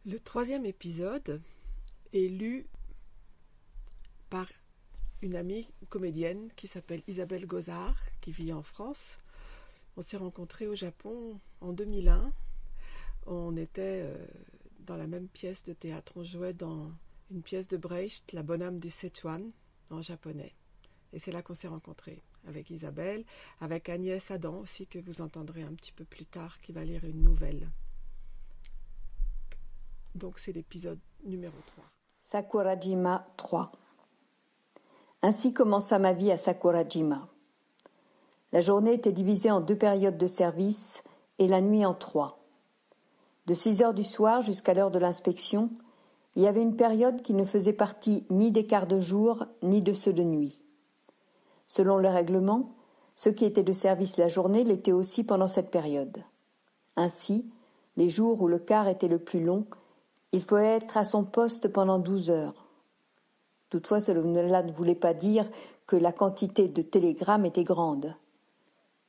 Le troisième épisode est lu par une amie comédienne qui s'appelle Isabelle Gozard, qui vit en France. On s'est rencontrés au Japon en 2001. On était dans la même pièce de théâtre. On jouait dans une pièce de Brecht, La bonne âme du Szechuan, en japonais. Et c'est là qu'on s'est rencontrés, avec Isabelle, avec Agnès Adam aussi, que vous entendrez un petit peu plus tard, qui va lire une nouvelle. Donc c'est l'épisode numéro 3. Sakurajima 3. Ainsi commença ma vie à Sakurajima. La journée était divisée en 2 périodes de service et la nuit en 3. De 6 heures du soir jusqu'à l'heure de l'inspection, il y avait une période qui ne faisait partie ni des quarts de jour ni de ceux de nuit. Selon le règlement, ceux qui étaient de service la journée l'étaient aussi pendant cette période. Ainsi, les jours où le quart était le plus long, il fallait être à son poste pendant 12 heures. Toutefois, cela ne voulait pas dire que la quantité de télégrammes était grande.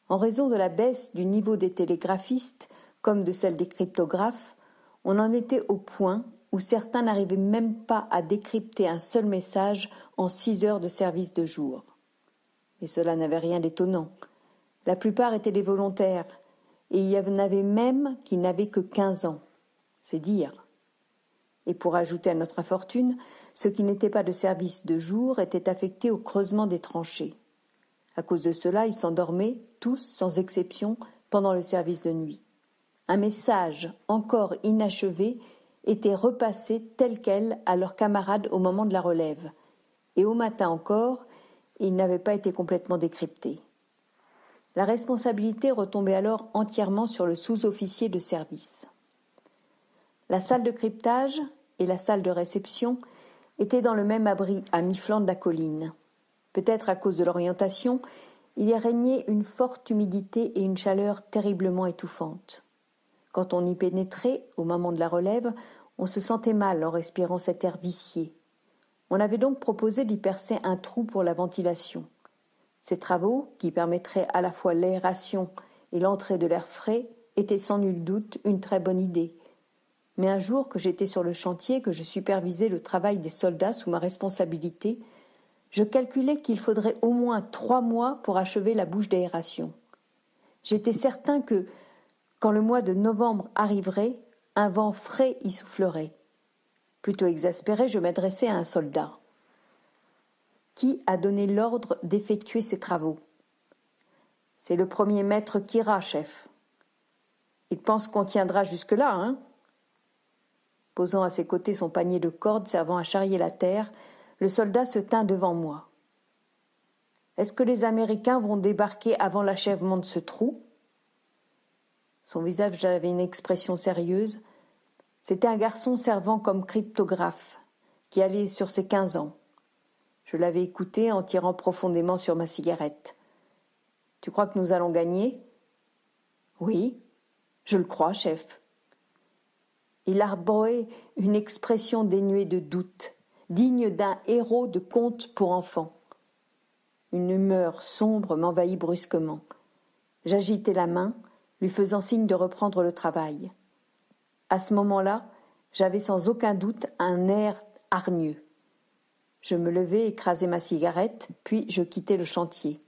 En raison de la baisse du niveau des télégraphistes, comme de celle des cryptographes, on en était au point où certains n'arrivaient même pas à décrypter un seul message en 6 heures de service de jour. Et cela n'avait rien d'étonnant. La plupart étaient des volontaires, et il y en avait même qui n'avaient que 15 ans. C'est dire. Et pour ajouter à notre infortune, ceux qui n'étaient pas de service de jour étaient affectés au creusement des tranchées. À cause de cela, ils s'endormaient, tous, sans exception, pendant le service de nuit. Un message, encore inachevé, était repassé tel quel à leurs camarades au moment de la relève, et au matin encore, il n'avait pas été complètement décrypté. La responsabilité retombait alors entièrement sur le sous-officier de service. La salle de cryptage et la salle de réception étaient dans le même abri à mi-flanc de la colline. Peut-être à cause de l'orientation, il y régnait une forte humidité et une chaleur terriblement étouffante. Quand on y pénétrait, au moment de la relève, on se sentait mal en respirant cet air vicié. On avait donc proposé d'y percer un trou pour la ventilation. Ces travaux, qui permettraient à la fois l'aération et l'entrée de l'air frais, étaient sans nul doute une très bonne idée. Mais un jour que j'étais sur le chantier, que je supervisais le travail des soldats sous ma responsabilité, je calculais qu'il faudrait au moins 3 mois pour achever la bouche d'aération. J'étais certain que, quand le mois de novembre arriverait, un vent frais y soufflerait. Plutôt exaspéré, je m'adressai à un soldat. Qui a donné l'ordre d'effectuer ces travaux ? C'est le premier maître Kira, chef. Il pense qu'on tiendra jusque-là, hein ? Posant à ses côtés son panier de cordes servant à charrier la terre, le soldat se tint devant moi. « Est-ce que les Américains vont débarquer avant l'achèvement de ce trou ?» Son visage avait une expression sérieuse. C'était un garçon servant comme cryptographe, qui allait sur ses 15 ans. Je l'avais écouté en tirant profondément sur ma cigarette. « Tu crois que nous allons gagner ?»« Oui, je le crois, chef. » Il arborait une expression dénuée de doute, digne d'un héros de conte pour enfants. Une humeur sombre m'envahit brusquement. J'agitai la main, lui faisant signe de reprendre le travail. À ce moment-là, j'avais sans aucun doute un air hargneux. Je me levai, écrasai ma cigarette, puis je quittai le chantier.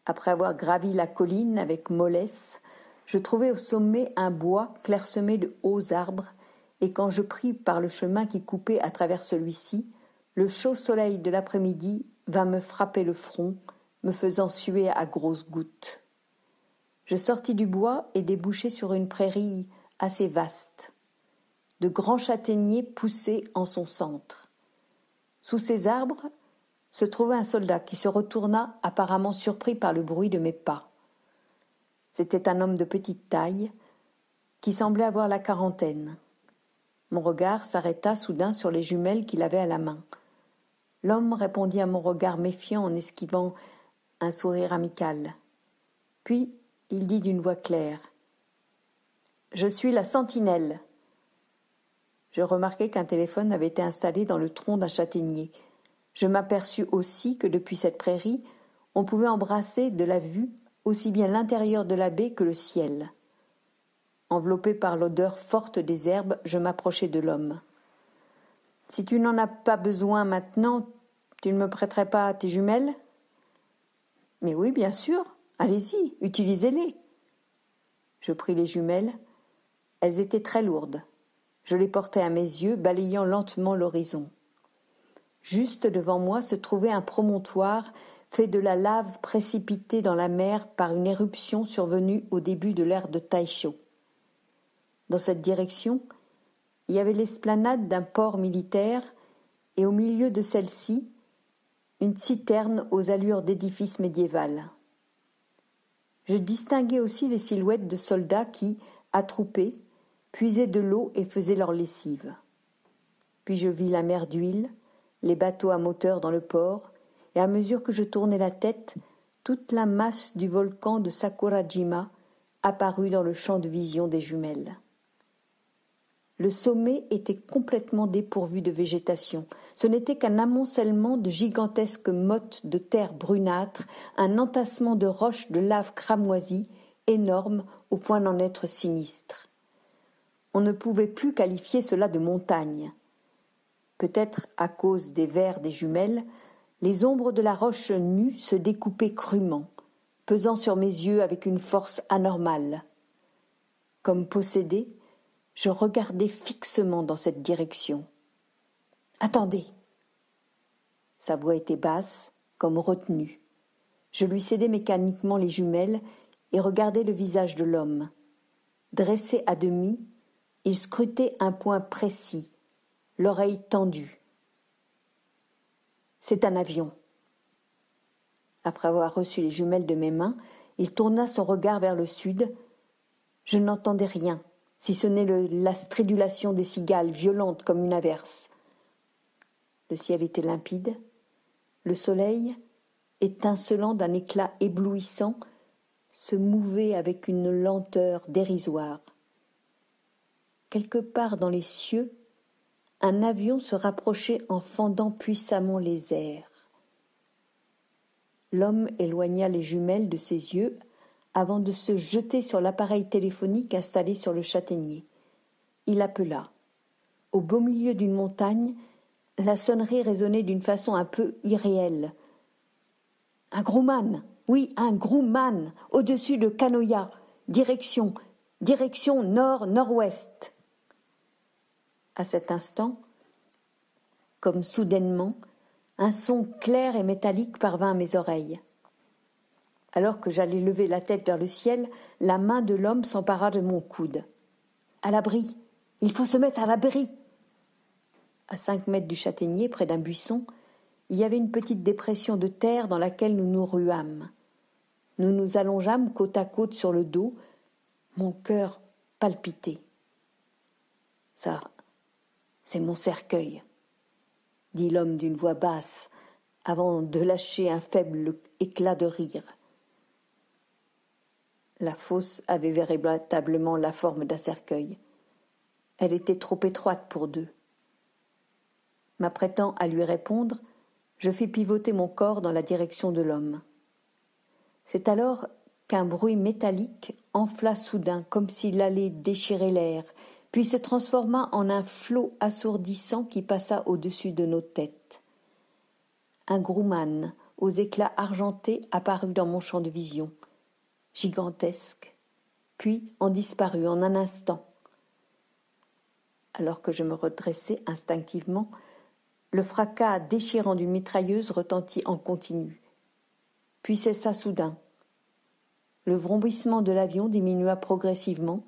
Après avoir gravi la colline avec mollesse, je trouvai au sommet un bois clairsemé de hauts arbres, et quand je pris par le chemin qui coupait à travers celui-ci, le chaud soleil de l'après-midi vint me frapper le front, me faisant suer à grosses gouttes. Je sortis du bois et débouchai sur une prairie assez vaste. De grands châtaigniers poussaient en son centre. Sous ces arbres se trouvait un soldat qui se retourna apparemment surpris par le bruit de mes pas. C'était un homme de petite taille, qui semblait avoir la quarantaine. Mon regard s'arrêta soudain sur les jumelles qu'il avait à la main. L'homme répondit à mon regard méfiant en esquivant un sourire amical. Puis il dit d'une voix claire : « Je suis la sentinelle. » Je remarquai qu'un téléphone avait été installé dans le tronc d'un châtaignier. Je m'aperçus aussi que depuis cette prairie, on pouvait embrasser de la vue aussi bien l'intérieur de la baie que le ciel. Enveloppé par l'odeur forte des herbes, je m'approchai de l'homme. « Si tu n'en as pas besoin maintenant, tu ne me prêterais pas tes jumelles ?»« Mais oui, bien sûr. Allez-y, utilisez-les. » Je pris les jumelles. Elles étaient très lourdes. Je les portai à mes yeux, balayant lentement l'horizon. Juste devant moi se trouvait un promontoire fait de la lave précipitée dans la mer par une éruption survenue au début de l'ère de Taisho. Dans cette direction, il y avait l'esplanade d'un port militaire et au milieu de celle-ci, une citerne aux allures d'édifice médiéval. Je distinguai aussi les silhouettes de soldats qui, attroupés, puisaient de l'eau et faisaient leur lessive. Puis je vis la mer d'huile, les bateaux à moteur dans le port, et à mesure que je tournais la tête, toute la masse du volcan de Sakurajima apparut dans le champ de vision des jumelles. Le sommet était complètement dépourvu de végétation. Ce n'était qu'un amoncellement de gigantesques mottes de terre brunâtre, un entassement de roches de lave cramoisie, énorme au point d'en être sinistre. On ne pouvait plus qualifier cela de montagne. Peut-être à cause des vers des jumelles, les ombres de la roche nue se découpaient crûment, pesant sur mes yeux avec une force anormale. Comme possédé, je regardais fixement dans cette direction. « Attendez !» Sa voix était basse, comme retenue. Je lui cédai mécaniquement les jumelles et regardai le visage de l'homme. Dressé à demi, il scrutait un point précis, l'oreille tendue. « C'est un avion. » Après avoir reçu les jumelles de mes mains, il tourna son regard vers le sud. Je n'entendais rien, si ce n'est la stridulation des cigales violente comme une averse. Le ciel était limpide, le soleil, étincelant d'un éclat éblouissant, se mouvait avec une lenteur dérisoire. Quelque part dans les cieux, un avion se rapprochait en fendant puissamment les airs. L'homme éloigna les jumelles de ses yeux avant de se jeter sur l'appareil téléphonique installé sur le châtaignier. Il appela. Au beau milieu d'une montagne, la sonnerie résonnait d'une façon un peu irréelle. « Un Grumman, oui, un Grumman, au-dessus de Kanoya, direction nord-nord-ouest. » À cet instant, comme soudainement, un son clair et métallique parvint à mes oreilles. Alors que j'allais lever la tête vers le ciel, la main de l'homme s'empara de mon coude. « À l'abri! Il faut se mettre à l'abri !» À 5 mètres du châtaignier, près d'un buisson, il y avait une petite dépression de terre dans laquelle nous nous ruâmes. Nous nous allongeâmes côte à côte sur le dos. Mon cœur palpitait. « Ça, c'est mon cercueil », dit l'homme d'une voix basse, avant de lâcher un faible éclat de rire. La fosse avait véritablement la forme d'un cercueil. Elle était trop étroite pour deux. M'apprêtant à lui répondre, je fis pivoter mon corps dans la direction de l'homme. C'est alors qu'un bruit métallique enfla soudain, comme s'il allait déchirer l'air, puis se transforma en un flot assourdissant qui passa au-dessus de nos têtes. Un Grumman aux éclats argentés apparut dans mon champ de vision, gigantesque, puis en disparut en un instant. Alors que je me redressais instinctivement, le fracas déchirant d'une mitrailleuse retentit en continu, puis cessa soudain. Le vrombissement de l'avion diminua progressivement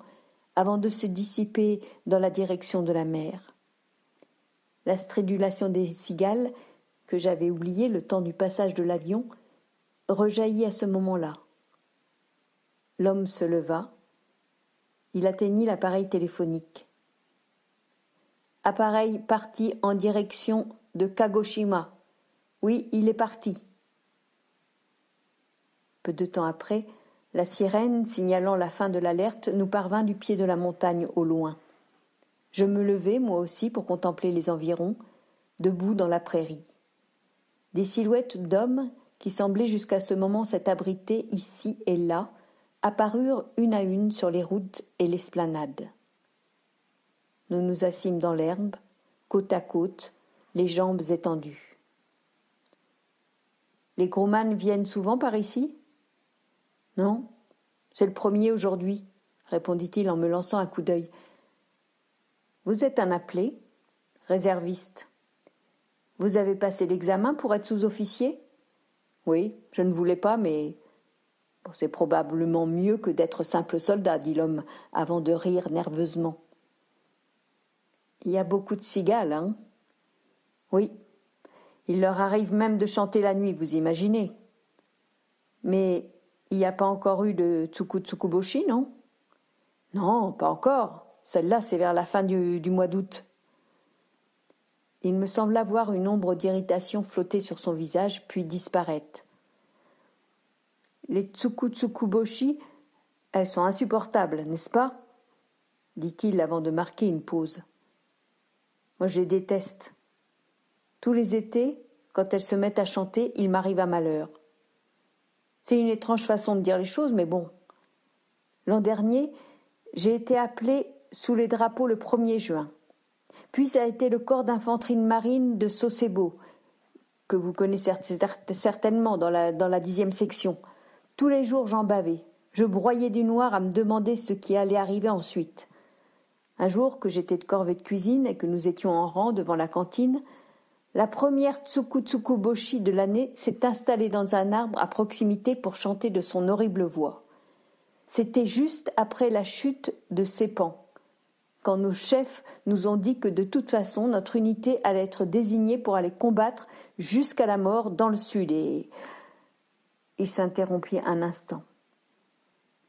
avant de se dissiper dans la direction de la mer. La stridulation des cigales, que j'avais oubliée le temps du passage de l'avion, rejaillit à ce moment-là. L'homme se leva. Il atteignit l'appareil téléphonique. « Appareil parti en direction de Kagoshima. Oui, il est parti. » Peu de temps après, la sirène signalant la fin de l'alerte nous parvint du pied de la montagne au loin. Je me levai, moi aussi, pour contempler les environs, debout dans la prairie. Des silhouettes d'hommes qui semblaient jusqu'à ce moment s'être abrités ici et là apparurent une à une sur les routes et l'esplanade. Nous nous assîmes dans l'herbe, côte à côte, les jambes étendues. « Les Grumman viennent souvent par ici ?»« Non, c'est le premier aujourd'hui, » répondit-il en me lançant un coup d'œil. « Vous êtes un appelé, réserviste. Vous avez passé l'examen pour être sous-officier ? » ?»« Oui, je ne voulais pas, mais c'est probablement mieux que d'être simple soldat, » dit l'homme, avant de rire nerveusement. « Il y a beaucoup de cigales, hein ? » ?»« Oui, il leur arrive même de chanter la nuit, vous imaginez. Mais il n'y a pas encore eu de Tsukutsukuboshi, non ? » ?»« Non, pas encore. Celle-là, c'est vers la fin du mois d'août. » Il me sembla voir une ombre d'irritation flotter sur son visage, puis disparaître. « Les Tsukutsukuboshi, elles sont insupportables, n'est-ce pas ? » dit-il avant de marquer une pause. « Moi, je les déteste. Tous les étés, quand elles se mettent à chanter, il m'arrive un malheur. C'est une étrange façon de dire les choses, mais bon. L'an dernier, j'ai été appelée sous les drapeaux le 1er juin. Puis ça a été le corps d'infanterie de marine de Sosebo, que vous connaissez certainement dans la 10e section. Tous les jours, j'en bavais. Je broyais du noir à me demander ce qui allait arriver ensuite. Un jour que j'étais de corvée de cuisine et que nous étions en rang devant la cantine, la première Tsukutsukuboshi de l'année s'est installée dans un arbre à proximité pour chanter de son horrible voix. C'était juste après la chute de Sépan, quand nos chefs nous ont dit que de toute façon notre unité allait être désignée pour aller combattre jusqu'à la mort dans le sud. Et il s'interrompit un instant.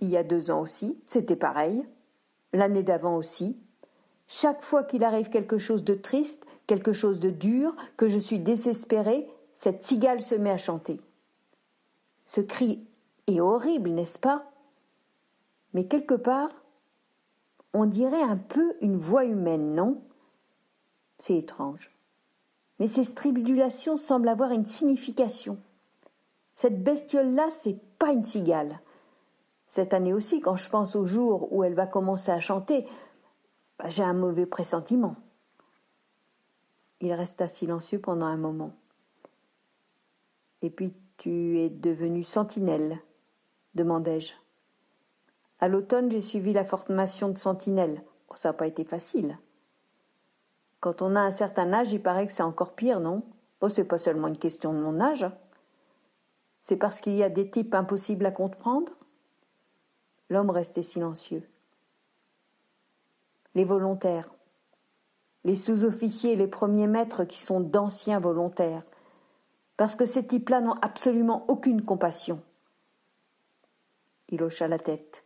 Il y a 2 ans aussi, c'était pareil. L'année d'avant aussi. Chaque fois qu'il arrive quelque chose de triste, quelque chose de dur, que je suis désespérée, cette cigale se met à chanter. Ce cri est horrible, n'est-ce pas ? Mais quelque part, on dirait un peu une voix humaine, non ? C'est étrange. Mais ces stridulations semblent avoir une signification. Cette bestiole-là, c'est pas une cigale. Cette année aussi, quand je pense au jour où elle va commencer à chanter, j'ai un mauvais pressentiment. Il resta silencieux pendant un moment. « Et puis tu es devenue sentinelle ?» demandai-je. « À l'automne, j'ai suivi la formation de sentinelle. Ça n'a pas été facile. Quand on a un certain âge, il paraît que c'est encore pire, non ? C'est pas seulement une question de mon âge. C'est parce qu'il y a des types impossibles à comprendre ?» L'homme restait silencieux. Les volontaires, les sous-officiers et les premiers maîtres qui sont d'anciens volontaires, parce que ces types-là n'ont absolument aucune compassion. Il hocha la tête,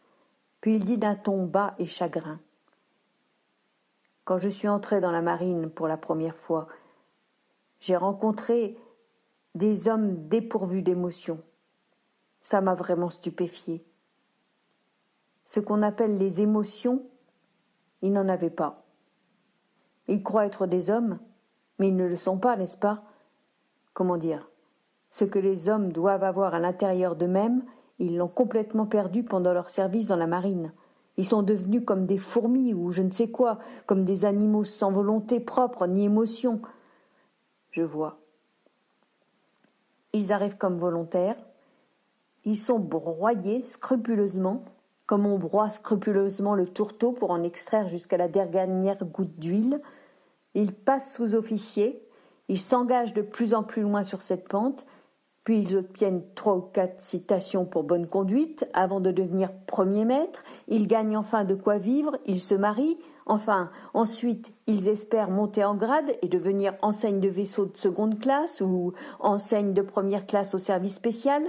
puis il dit d'un ton bas et chagrin. Quand je suis entré dans la marine pour la première fois, j'ai rencontré des hommes dépourvus d'émotion. Ça m'a vraiment stupéfié. Ce qu'on appelle les émotions, ils n'en avaient pas. Ils croient être des hommes, mais ils ne le sont pas, n'est-ce pas ? Comment dire ? Ce que les hommes doivent avoir à l'intérieur d'eux-mêmes, ils l'ont complètement perdu pendant leur service dans la marine. Ils sont devenus comme des fourmis ou je ne sais quoi, comme des animaux sans volonté propre ni émotion. Je vois. Ils arrivent comme volontaires. Ils sont broyés scrupuleusement, comme on broie scrupuleusement le tourteau pour en extraire jusqu'à la dernière goutte d'huile. Ils passent sous officiers, ils s'engagent de plus en plus loin sur cette pente, puis ils obtiennent 3 ou 4 citations pour bonne conduite avant de devenir premier maître, ils gagnent enfin de quoi vivre, ils se marient, enfin, ensuite, ils espèrent monter en grade et devenir enseigne de vaisseau de seconde classe ou enseigne de première classe au service spécial,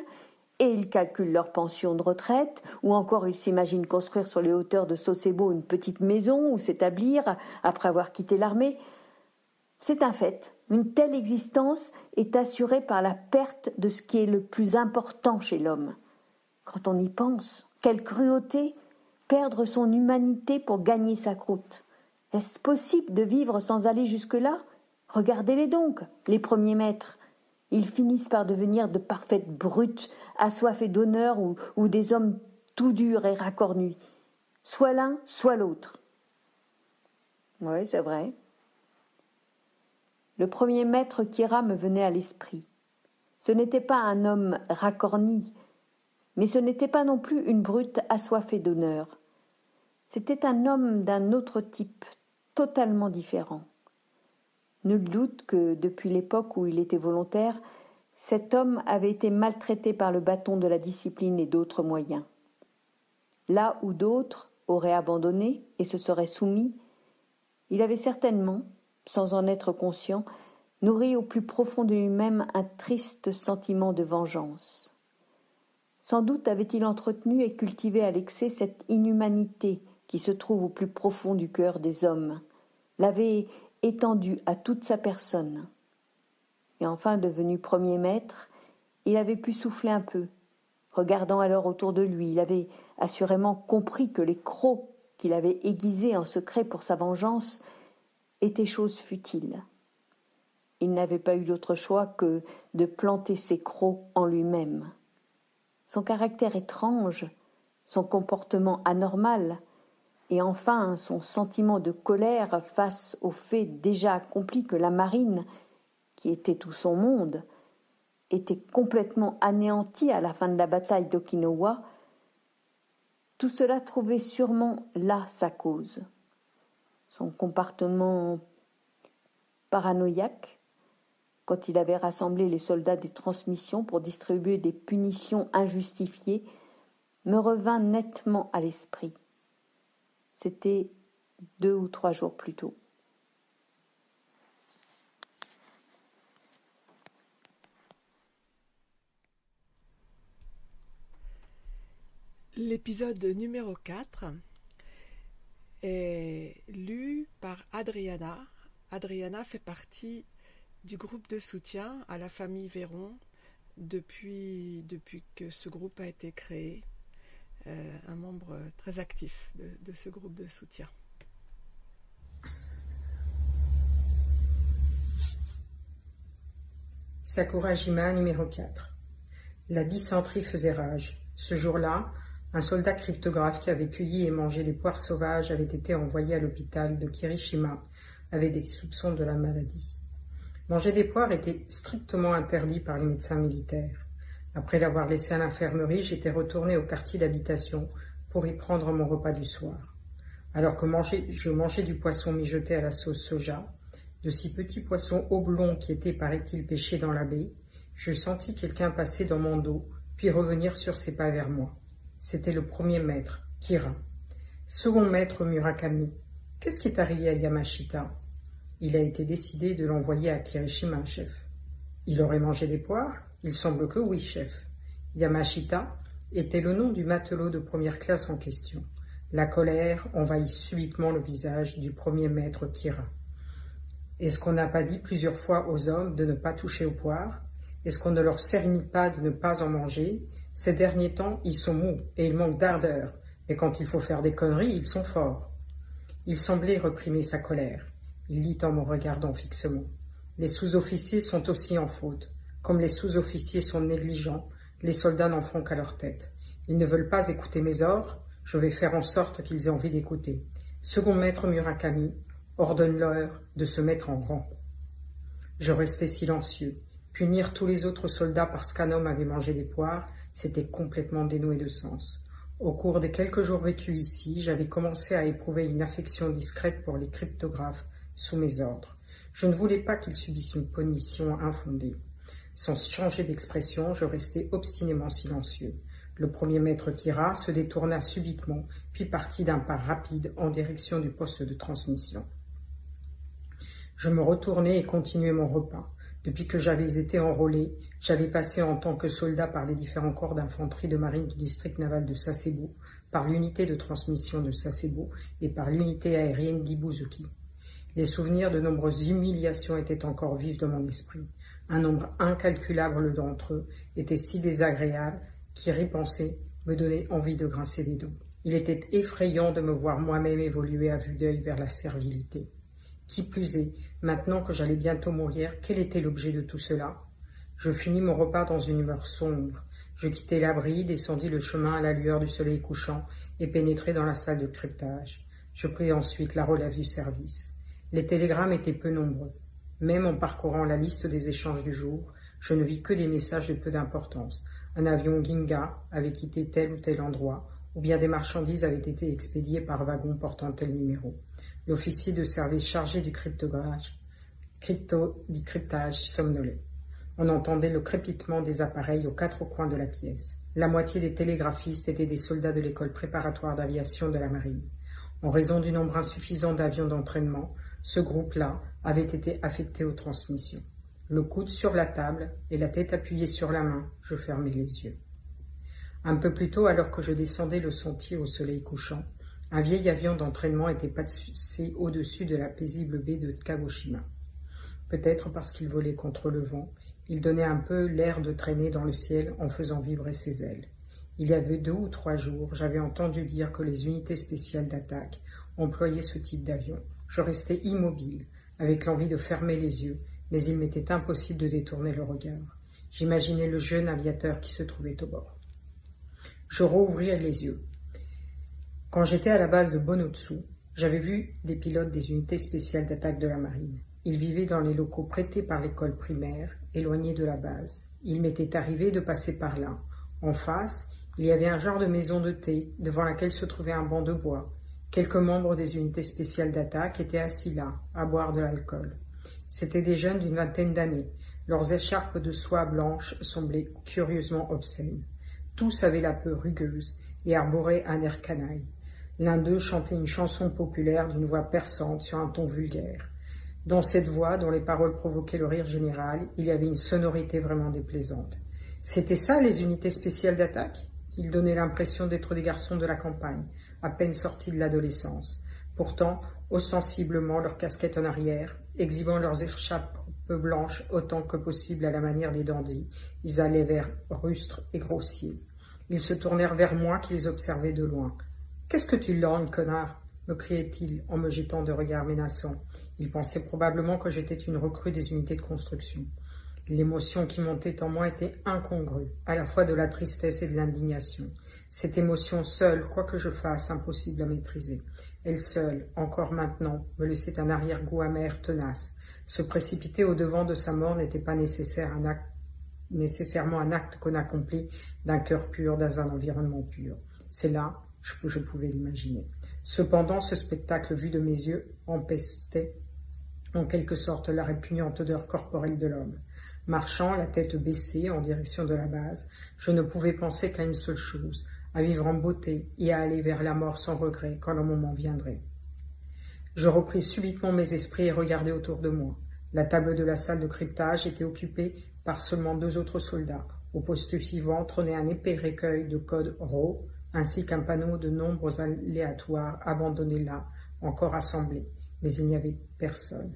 et ils calculent leur pension de retraite, ou encore ils s'imaginent construire sur les hauteurs de Sosebo une petite maison où s'établir après avoir quitté l'armée. C'est un fait. Une telle existence est assurée par la perte de ce qui est le plus important chez l'homme. Quand on y pense, quelle cruauté, perdre son humanité pour gagner sa croûte. Est-ce possible de vivre sans aller jusque-là ? Regardez-les donc, les premiers maîtres. Ils finissent par devenir de parfaites brutes, assoiffées d'honneur ou des hommes tout dur et racorni, soit l'un, soit l'autre. Oui, c'est vrai. Le premier maître Kira me venait à l'esprit. Ce n'était pas un homme racorni, mais ce n'était pas non plus une brute assoiffée d'honneur. C'était un homme d'un autre type, totalement différent. Nul doute que, depuis l'époque où il était volontaire, cet homme avait été maltraité par le bâton de la discipline et d'autres moyens. Là où d'autres auraient abandonné et se seraient soumis, il avait certainement, sans en être conscient, nourri au plus profond de lui-même un triste sentiment de vengeance. Sans doute avait-il entretenu et cultivé à l'excès cette inhumanité qui se trouve au plus profond du cœur des hommes, l'avait étendue à toute sa personne. Et enfin, devenu premier maître, il avait pu souffler un peu. Regardant alors autour de lui, il avait assurément compris que les crocs qu'il avait aiguisés en secret pour sa vengeance étaient chose futile. Il n'avait pas eu d'autre choix que de planter ses crocs en lui-même. Son caractère étrange, son comportement anormal, et enfin son sentiment de colère face au fait déjà accompli que la marine, qui était tout son monde, était complètement anéantie à la fin de la bataille d'Okinawa, tout cela trouvait sûrement là sa cause. Son comportement paranoïaque, quand il avait rassemblé les soldats des transmissions pour distribuer des punitions injustifiées, me revint nettement à l'esprit. C'était 2 ou 3 jours plus tôt. L'épisode numéro 4 est lu par Adriana. Adriana fait partie du groupe de soutien à la famille Véron depuis que ce groupe a été créé. Un membre très actif de ce groupe de soutien. Sakurajima numéro 4. La dysenterie faisait rage. Ce jour-là, un soldat cryptographe qui avait cueilli et mangé des poires sauvages avait été envoyé à l'hôpital de Kirishima avec des soupçons de la maladie. Manger des poires était strictement interdit par les médecins militaires. Après l'avoir laissé à l'infirmerie, j'étais retourné au quartier d'habitation pour y prendre mon repas du soir. Alors que je mangeais du poisson mijoté à la sauce soja, de si petits poissons oblongs qui étaient, paraît-il, pêchés dans la baie, je sentis quelqu'un passer dans mon dos, puis revenir sur ses pas vers moi. C'était le premier maître, Kira. Second maître, Murakami. Qu'est-ce qui est arrivé à Yamashita? Il a été décidé de l'envoyer à Kirishima, chef. Il aurait mangé des poires? Il semble que oui, chef. Yamashita était le nom du matelot de première classe en question. La colère envahit subitement le visage du premier maître Kira. Est-ce qu'on n'a pas dit plusieurs fois aux hommes de ne pas toucher aux poires? Est-ce qu'on ne leur cernit pas de ne pas en manger? Ces derniers temps, ils sont mous et ils manquent d'ardeur, mais quand il faut faire des conneries, ils sont forts. Il semblait réprimer sa colère. Il dit en me regardant fixement. Les sous-officiers sont aussi en faute. Comme les sous-officiers sont négligents, les soldats n'en font qu'à leur tête. Ils ne veulent pas écouter mes ordres, je vais faire en sorte qu'ils aient envie d'écouter. Second maître Murakami, ordonne-leur de se mettre en rang. Je restais silencieux. Punir tous les autres soldats parce qu'un homme avait mangé des poires, c'était complètement dénoué de sens. Au cours des quelques jours vécus ici, j'avais commencé à éprouver une affection discrète pour les cryptographes sous mes ordres. Je ne voulais pas qu'ils subissent une punition infondée. Sans changer d'expression, je restais obstinément silencieux. Le premier maître Kira se détourna subitement, puis partit d'un pas rapide en direction du poste de transmission. Je me retournai et continuai mon repas. Depuis que j'avais été enrôlé, j'avais passé en tant que soldat par les différents corps d'infanterie de marine du district naval de Sasebo, par l'unité de transmission de Sasebo et par l'unité aérienne d'Ibuzuki. Les souvenirs de nombreuses humiliations étaient encore vifs dans mon esprit. Un nombre incalculable d'entre eux étaient si désagréables qu'y repenser me donnait envie de grincer des dents. Il était effrayant de me voir moi-même évoluer à vue d'œil vers la servilité. Qui plus est, maintenant que j'allais bientôt mourir, quel était l'objet de tout cela? Je finis mon repas dans une humeur sombre. Je quittai l'abri, descendis le chemin à la lueur du soleil couchant et pénétrai dans la salle de cryptage. Je pris ensuite la relève du service. Les télégrammes étaient peu nombreux. Même en parcourant la liste des échanges du jour, je ne vis que des messages de peu d'importance. Un avion Ginga avait quitté tel ou tel endroit, ou bien des marchandises avaient été expédiées par wagon portant tel numéro. L'officier de service chargé du cryptage somnolait. On entendait le crépitement des appareils aux quatre coins de la pièce. La moitié des télégraphistes étaient des soldats de l'école préparatoire d'aviation de la marine. En raison du nombre insuffisant d'avions d'entraînement, ce groupe-là avait été affecté aux transmissions. Le coude sur la table et la tête appuyée sur la main, je fermai les yeux. Un peu plus tôt, alors que je descendais le sentier au soleil couchant, un vieil avion d'entraînement était passé au-dessus de la paisible baie de Kagoshima. Peut-être parce qu'il volait contre le vent, il donnait un peu l'air de traîner dans le ciel en faisant vibrer ses ailes. Il y avait 2 ou 3 jours, j'avais entendu dire que les unités spéciales d'attaque employaient ce type d'avion. Je restais immobile, avec l'envie de fermer les yeux, mais il m'était impossible de détourner le regard. J'imaginais le jeune aviateur qui se trouvait au bord. Je rouvris les yeux. Quand j'étais à la base de Bonotsu, j'avais vu des pilotes des unités spéciales d'attaque de la marine. Ils vivaient dans les locaux prêtés par l'école primaire, éloignés de la base. Il m'était arrivé de passer par là. En face, il y avait un genre de maison de thé, devant laquelle se trouvait un banc de bois. Quelques membres des unités spéciales d'attaque étaient assis là, à boire de l'alcool. C'étaient des jeunes d'une vingtaine d'années. Leurs écharpes de soie blanche semblaient curieusement obscènes. Tous avaient la peau rugueuse et arboraient un air canaille. L'un d'eux chantait une chanson populaire d'une voix perçante sur un ton vulgaire. Dans cette voix, dont les paroles provoquaient le rire général, il y avait une sonorité vraiment déplaisante. C'était ça, les unités spéciales d'attaque ? Ils donnaient l'impression d'être des garçons de la campagne, à peine sortis de l'adolescence. Pourtant, ostensiblement, leurs casquettes en arrière, exhibant leurs écharpes blanches autant que possible à la manière des dandys, ils allaient vers rustres et grossiers. Ils se tournèrent vers moi qui les observais de loin. « Qu'est-ce que tu lorgnes, connard ?» me criait-il en me jetant de regards menaçants. Il pensait probablement que j'étais une recrue des unités de construction. L'émotion qui montait en moi était incongrue, à la fois de la tristesse et de l'indignation. Cette émotion seule, quoi que je fasse, impossible à maîtriser. Elle seule, encore maintenant, me laissait un arrière-goût amer tenace. Se précipiter au-devant de sa mort n'était pas nécessairement un acte qu'on accomplit d'un cœur pur, dans un environnement pur. C'est là, je pouvais l'imaginer. Cependant, ce spectacle vu de mes yeux empestait en quelque sorte la répugnante odeur corporelle de l'homme. Marchant, la tête baissée, en direction de la base, je ne pouvais penser qu'à une seule chose, à vivre en beauté et à aller vers la mort sans regret quand le moment viendrait. Je repris subitement mes esprits et regardai autour de moi. La table de la salle de cryptage était occupée par seulement 2 autres soldats. Au poste suivant trônait un épais recueil de codes RAW, ainsi qu'un panneau de nombres aléatoires abandonnés là, encore assemblés. Mais il n'y avait personne.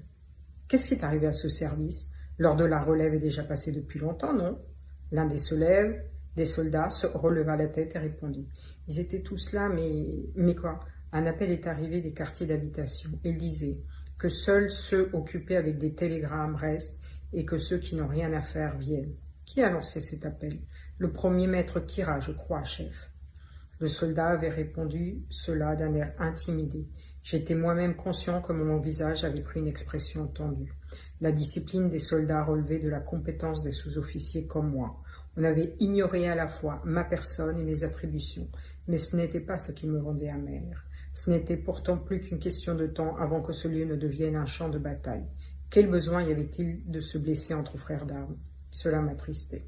Qu'est-ce qui est arrivé à ce service ? L'heure de la relève est déjà passée depuis longtemps, non ? L'un des soldats se releva la tête et répondit. Ils étaient tous là, mais quoi ? Un appel est arrivé des quartiers d'habitation. Il disait que seuls ceux occupés avec des télégrammes restent et que ceux qui n'ont rien à faire viennent. Qui a lancé cet appel ? Le premier maître Kira, je crois, chef. Le soldat avait répondu cela d'un air intimidé. J'étais moi-même conscient que mon visage avait pris une expression tendue. La discipline des soldats relevait de la compétence des sous-officiers comme moi. On avait ignoré à la fois ma personne et mes attributions, mais ce n'était pas ce qui me rendait amer. Ce n'était pourtant plus qu'une question de temps avant que ce lieu ne devienne un champ de bataille. Quel besoin y avait-il de se blesser entre frères d'armes ? Cela m'attristait.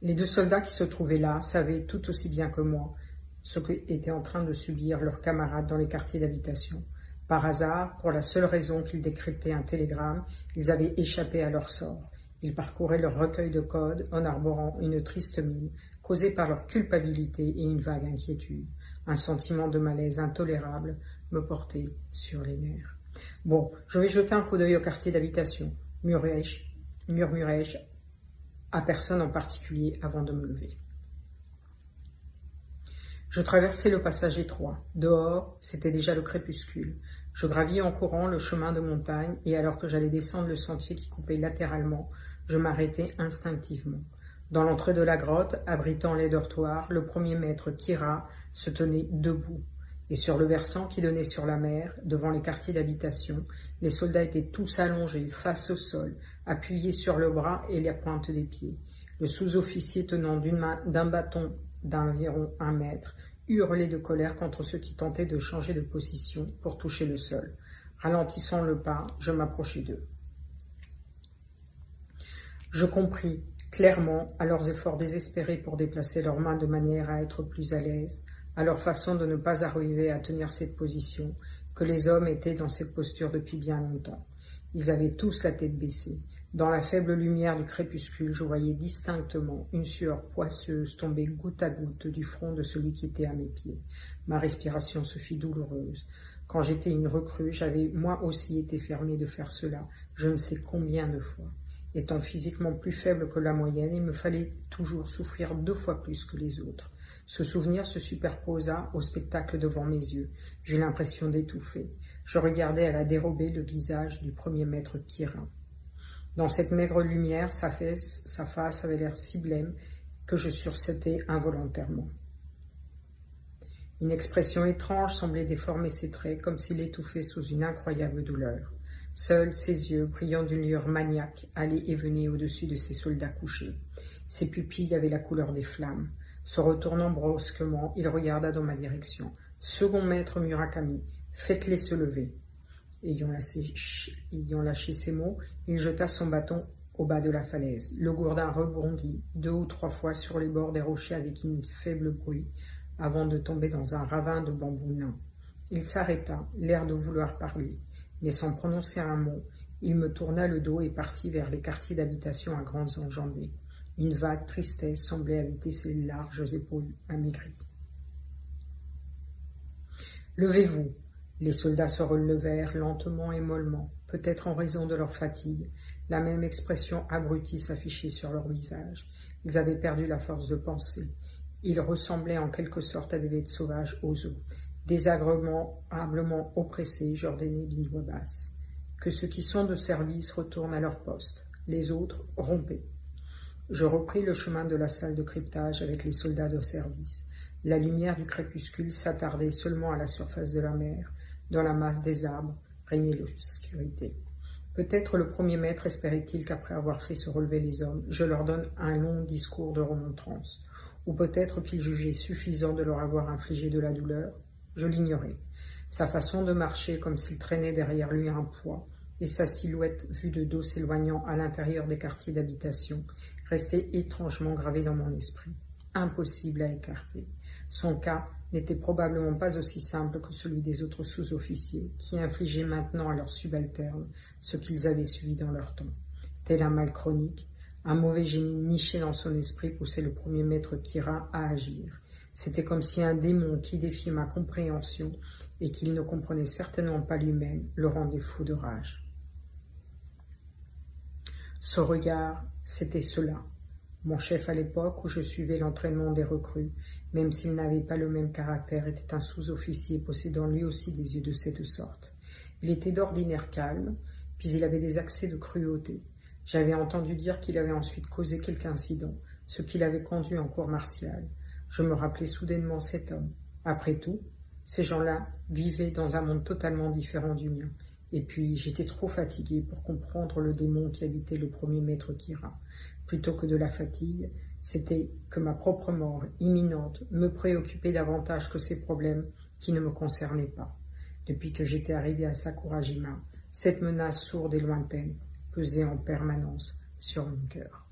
Les 2 soldats qui se trouvaient là savaient tout aussi bien que moi ce qu'étaient en train de subir leurs camarades dans les quartiers d'habitation. Par hasard, pour la seule raison qu'ils décryptaient un télégramme, ils avaient échappé à leur sort. Ils parcouraient leur recueil de codes en arborant une triste mine, causée par leur culpabilité et une vague inquiétude. Un sentiment de malaise intolérable me portait sur les nerfs. « Bon, je vais jeter un coup d'œil au quartier d'habitation, murmurai-je à personne en particulier avant de me lever. Je traversai le passage étroit. Dehors, c'était déjà le crépuscule. Je gravis en courant le chemin de montagne et alors que j'allais descendre le sentier qui coupait latéralement, je m'arrêtai instinctivement. Dans l'entrée de la grotte, abritant les dortoirs, le premier maître Kira se tenait debout. Et sur le versant qui donnait sur la mer, devant les quartiers d'habitation, les soldats étaient tous allongés, face au sol, appuyés sur le bras et la pointe des pieds. Le sous-officier tenant d'une main d'un bâton d'environ 1 mètre, hurlait de colère contre ceux qui tentaient de changer de position pour toucher le sol. Ralentissant le pas, je m'approchai d'eux. Je compris clairement, à leurs efforts désespérés pour déplacer leurs mains de manière à être plus à l'aise, à leur façon de ne pas arriver à tenir cette position, que les hommes étaient dans cette posture depuis bien longtemps. Ils avaient tous la tête baissée. Dans la faible lumière du crépuscule, je voyais distinctement une sueur poisseuse tomber goutte à goutte du front de celui qui était à mes pieds. Ma respiration se fit douloureuse. Quand j'étais une recrue, j'avais moi aussi été fermée de faire cela, je ne sais combien de fois. Étant physiquement plus faible que la moyenne, il me fallait toujours souffrir 2 fois plus que les autres. Ce souvenir se superposa au spectacle devant mes yeux. J'eus l'impression d'étouffer. Je regardais à la dérobée le visage du premier maître Kira. Dans cette maigre lumière, sa face avait l'air si blême que je sursautai involontairement. Une expression étrange semblait déformer ses traits, comme s'il étouffait sous une incroyable douleur. Seuls ses yeux, brillant d'une lueur maniaque, allaient et venaient au-dessus de ses soldats couchés. Ses pupilles avaient la couleur des flammes. Se retournant brusquement, il regarda dans ma direction. « Second maître Murakami, faites-les se lever. » Ayant lâché ces mots, il jeta son bâton au bas de la falaise. Le gourdin rebondit 2 ou 3 fois sur les bords des rochers avec un faible bruit, avant de tomber dans un ravin de bambous nains. Il s'arrêta, l'air de vouloir parler, mais sans prononcer un mot, il me tourna le dos et partit vers les quartiers d'habitation à grandes enjambées. Une vague tristesse semblait habiter ses larges épaules amaigries. « Levez-vous !» Les soldats se relevèrent lentement et mollement, peut-être en raison de leur fatigue. La même expression abrutie s'affichait sur leur visage. Ils avaient perdu la force de penser. Ils ressemblaient en quelque sorte à des bêtes sauvages aux os. Désagréablement oppressés, j'ordonnai d'une voix basse. Que ceux qui sont de service retournent à leur poste. Les autres, rompez. Je repris le chemin de la salle de cryptage avec les soldats de service. La lumière du crépuscule s'attardait seulement à la surface de la mer. Dans la masse des arbres régnait l'obscurité. Peut-être le premier maître espérait-il qu'après avoir fait se relever les hommes, je leur donne un long discours de remontrance. Ou peut-être qu'il jugeait suffisant de leur avoir infligé de la douleur. Je l'ignorais. Sa façon de marcher comme s'il traînait derrière lui un poids, et sa silhouette vue de dos s'éloignant à l'intérieur des quartiers d'habitation, restait étrangement gravée dans mon esprit. Impossible à écarter. Son cas n'était probablement pas aussi simple que celui des autres sous-officiers, qui infligeaient maintenant à leurs subalternes ce qu'ils avaient subi dans leur temps. Tel un mal chronique, un mauvais génie niché dans son esprit poussait le premier maître Kira à agir. C'était comme si un démon qui défiait ma compréhension et qu'il ne comprenait certainement pas lui-même le rendait fou de rage. Ce regard, c'était cela. Mon chef à l'époque où je suivais l'entraînement des recrues, même s'il n'avait pas le même caractère, était un sous-officier possédant lui aussi des yeux de cette sorte. Il était d'ordinaire calme, puis il avait des accès de cruauté. J'avais entendu dire qu'il avait ensuite causé quelque incident, ce qui l'avait conduit en cour martiale. Je me rappelais soudainement cet homme. Après tout, ces gens-là vivaient dans un monde totalement différent du mien. Et puis, j'étais trop fatigué pour comprendre le démon qui habitait le premier maître Kira. Plutôt que de la fatigue, c'était que ma propre mort imminente me préoccupait davantage que ces problèmes qui ne me concernaient pas. Depuis que j'étais arrivé à Sakurajima, cette menace sourde et lointaine pesait en permanence sur mon cœur.